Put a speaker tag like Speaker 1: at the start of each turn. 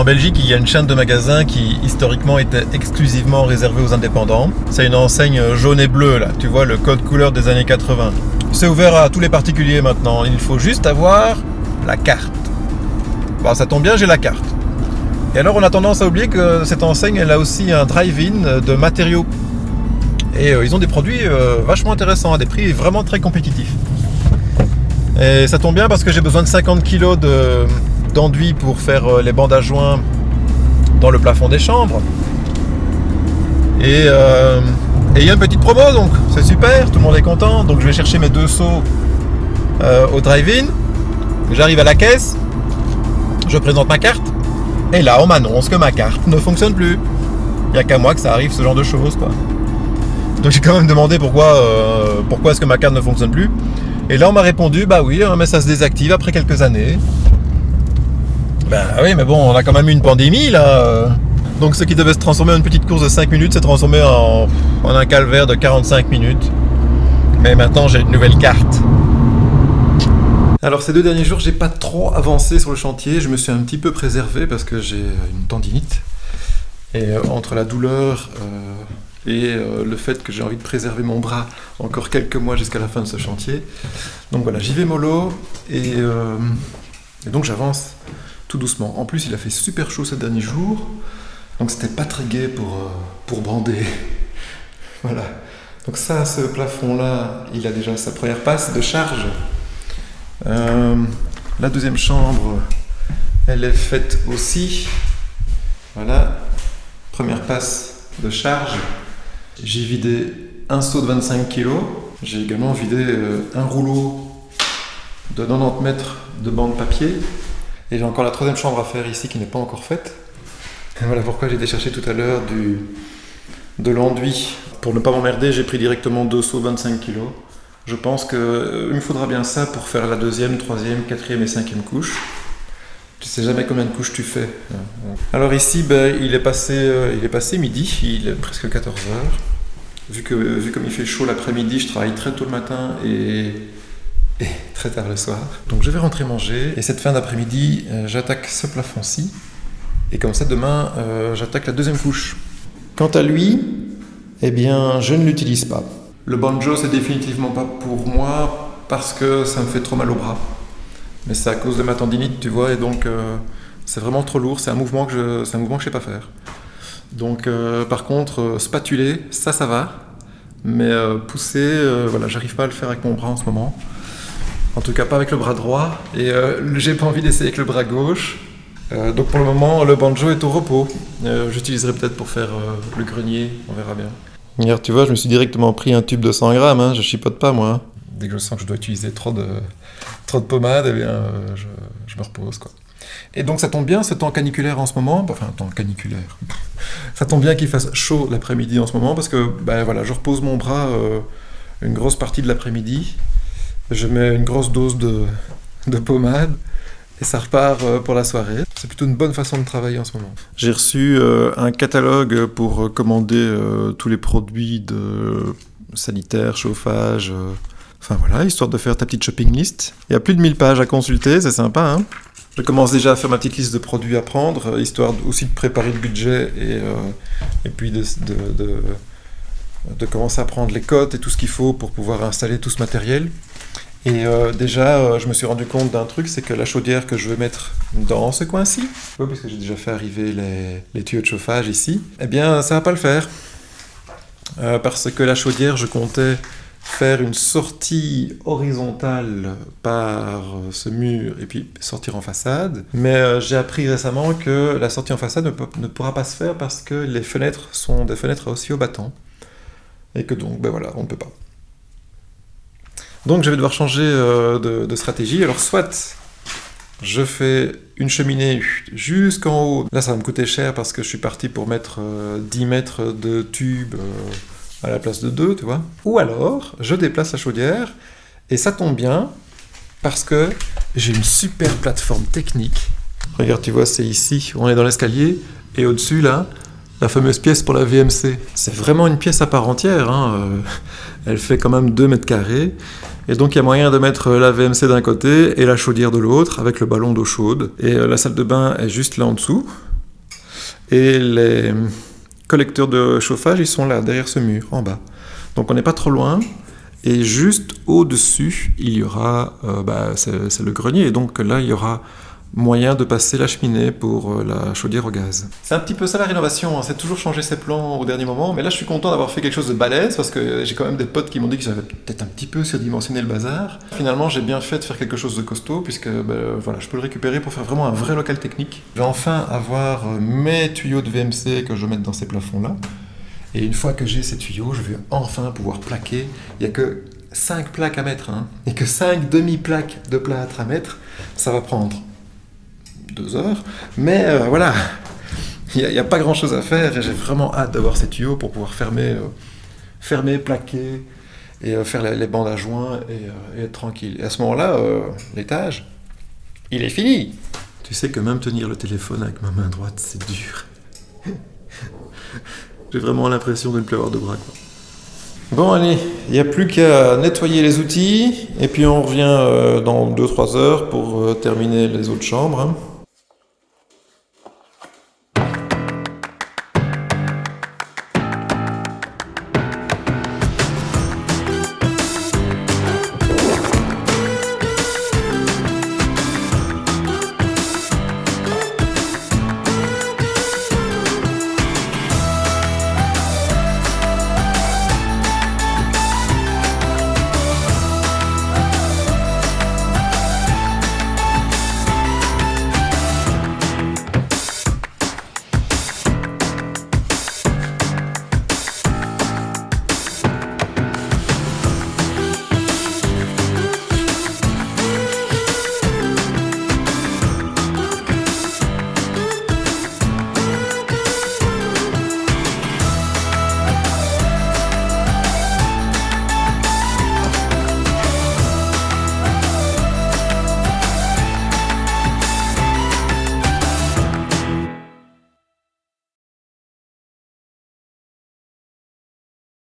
Speaker 1: En Belgique, il y a une chaîne de magasins qui historiquement était exclusivement réservée aux indépendants. C'est une enseigne jaune et bleue là, tu vois le code couleur des années 80. C'est ouvert à tous les particuliers maintenant, il faut juste avoir la carte. Bon, ça tombe bien, j'ai la carte. Et alors on a tendance à oublier que cette enseigne elle a aussi un drive-in de matériaux. Et ils ont des produits vachement intéressants, à des prix vraiment très compétitifs. Et ça tombe bien parce que j'ai besoin de 50 kg d'enduit pour faire les bandes à joints dans le plafond des chambres. Et il y a une petite promo, donc c'est super, tout le monde est content. Donc je vais chercher mes 2 seaux au drive-in. J'arrive à la caisse, je présente ma carte. Et là on m'annonce que ma carte ne fonctionne plus. Il n'y a qu'à moi que ça arrive ce genre de choses, quoi. Donc j'ai quand même demandé pourquoi est-ce que ma carte ne fonctionne plus. Et là on m'a répondu, bah oui, mais ça se désactive après quelques années. Bah oui, mais bon, on a quand même eu une pandémie là. Donc ce qui devait se transformer en une petite course de 5 minutes s'est transformé en un calvaire de 45 minutes. Mais maintenant j'ai une nouvelle carte. Alors ces 2 derniers jours, j'ai pas trop avancé sur le chantier. Je me suis un petit peu préservé parce que j'ai une tendinite. Et entre la douleur et le fait que j'ai envie de préserver mon bras encore quelques mois jusqu'à la fin de ce chantier. Donc voilà, j'y vais mollo et donc j'avance tout doucement. En plus, il a fait super chaud ces derniers jours, donc c'était pas très gai pour bander. Voilà. Donc ça, ce plafond-là, il a déjà sa première passe de charge. La deuxième chambre, elle est faite aussi. Voilà. Première passe de charge. J'ai vidé un seau de 25 kg. J'ai également vidé un rouleau de 90 mètres de bande papier. Et j'ai encore la 3e chambre à faire ici qui n'est pas encore faite. Et voilà pourquoi j'ai été chercher tout à l'heure de l'enduit. Pour ne pas m'emmerder, j'ai pris directement 2 seaux 25 kg. Je pense qu'il me faudra bien ça pour faire la 2e, 3e, 4e et 5e couche. Tu sais jamais combien de couches tu fais. Alors ici, il est passé midi, il est presque 14h. Vu comme il fait chaud l'après-midi, je travaille très tôt le matin et très tard le soir. Donc je vais rentrer manger et cette fin d'après-midi, j'attaque ce plafond-ci. Et comme ça, demain, j'attaque la 2e couche. Quant à lui, eh bien, je ne l'utilise pas. Le banjo, c'est définitivement pas pour moi parce que ça me fait trop mal au bras. Mais c'est à cause de ma tendinite, tu vois, et donc c'est vraiment trop lourd. C'est un mouvement que je sais pas faire. Donc, par contre, spatuler, ça va. Mais pousser, voilà, j'arrive pas à le faire avec mon bras en ce moment. En tout cas, pas avec le bras droit. Et j'ai pas envie d'essayer avec le bras gauche. Donc, pour le moment, le banjo est au repos. J'utiliserai peut-être pour faire le grenier, on verra bien. Hier, tu vois, je me suis directement pris un tube de 100 grammes. Hein, je chipote pas, moi. Hein. Dès que je sens que je dois utiliser trop de pommade, eh bien, je me repose, quoi. Et donc ça tombe bien, ce temps caniculaire en ce moment, enfin temps caniculaire, ça tombe bien qu'il fasse chaud l'après-midi en ce moment, parce que voilà, je repose mon bras une grosse partie de l'après-midi, je mets une grosse dose de pommade, et ça repart pour la soirée. C'est plutôt une bonne façon de travailler en ce moment. J'ai reçu un catalogue pour commander tous les produits sanitaires, chauffage... Enfin voilà, histoire de faire ta petite shopping list. Il y a plus de 1000 pages à consulter, c'est sympa, hein. Je commence déjà à faire ma petite liste de produits à prendre, histoire aussi de préparer le budget et puis de commencer à prendre les cotes et tout ce qu'il faut pour pouvoir installer tout ce matériel. Et déjà, je me suis rendu compte d'un truc, c'est que la chaudière que je veux mettre dans ce coin-ci, puisque j'ai déjà fait arriver les tuyaux de chauffage ici, eh bien, ça va pas le faire. Parce que la chaudière, je comptais faire une sortie horizontale par ce mur et puis sortir en façade. Mais j'ai appris récemment que la sortie en façade ne pourra pas se faire parce que les fenêtres sont des fenêtres aussi au battant. Et que donc, voilà, on ne peut pas. Donc je vais devoir changer de stratégie. Alors soit je fais une cheminée jusqu'en haut. Là ça va me coûter cher parce que je suis parti pour mettre 10 mètres de tubes à la place de 2, tu vois. Ou alors, je déplace la chaudière, et ça tombe bien, parce que j'ai une super plateforme technique. Regarde, tu vois, c'est ici, on est dans l'escalier, et au-dessus, là, la fameuse pièce pour la VMC. C'est vraiment une pièce à part entière, hein. Elle fait quand même 2 mètres carrés, et donc il y a moyen de mettre la VMC d'un côté, et la chaudière de l'autre, avec le ballon d'eau chaude. Et la salle de bain est juste là en dessous. Et les collecteurs de chauffage, ils sont là, derrière ce mur, en bas. Donc on n'est pas trop loin. Et juste au-dessus, il y aura, c'est le grenier, et donc là, il y aura moyen de passer la cheminée pour la chaudière au gaz. C'est un petit peu ça la rénovation, hein. C'est toujours changer ses plans au dernier moment, mais là je suis content d'avoir fait quelque chose de balèze, parce que j'ai quand même des potes qui m'ont dit que j'avais peut-être un petit peu surdimensionné le bazar. Finalement j'ai bien fait de faire quelque chose de costaud, puisque je peux le récupérer pour faire vraiment un vrai local technique. Je vais enfin avoir mes tuyaux de VMC que je vais mettre dans ces plafonds-là. Et une fois que j'ai ces tuyaux, je vais enfin pouvoir plaquer. Il n'y a que 5 plaques à mettre, hein. Il n'y a que 5 demi-plaques de plâtre à mettre. Ça va prendre 2 heures. Mais voilà, il n'y a pas grand-chose à faire et j'ai vraiment hâte d'avoir ces tuyaux pour pouvoir fermer, plaquer et faire les bandes à joints et être tranquille. Et à ce moment-là, l'étage, il est fini. Tu sais que même tenir le téléphone avec ma main droite, c'est dur. J'ai vraiment l'impression de ne plus avoir de bras, quoi. Bon, allez, il n'y a plus qu'à nettoyer les outils, et puis on revient dans 2-3 heures pour terminer les autres chambres, hein.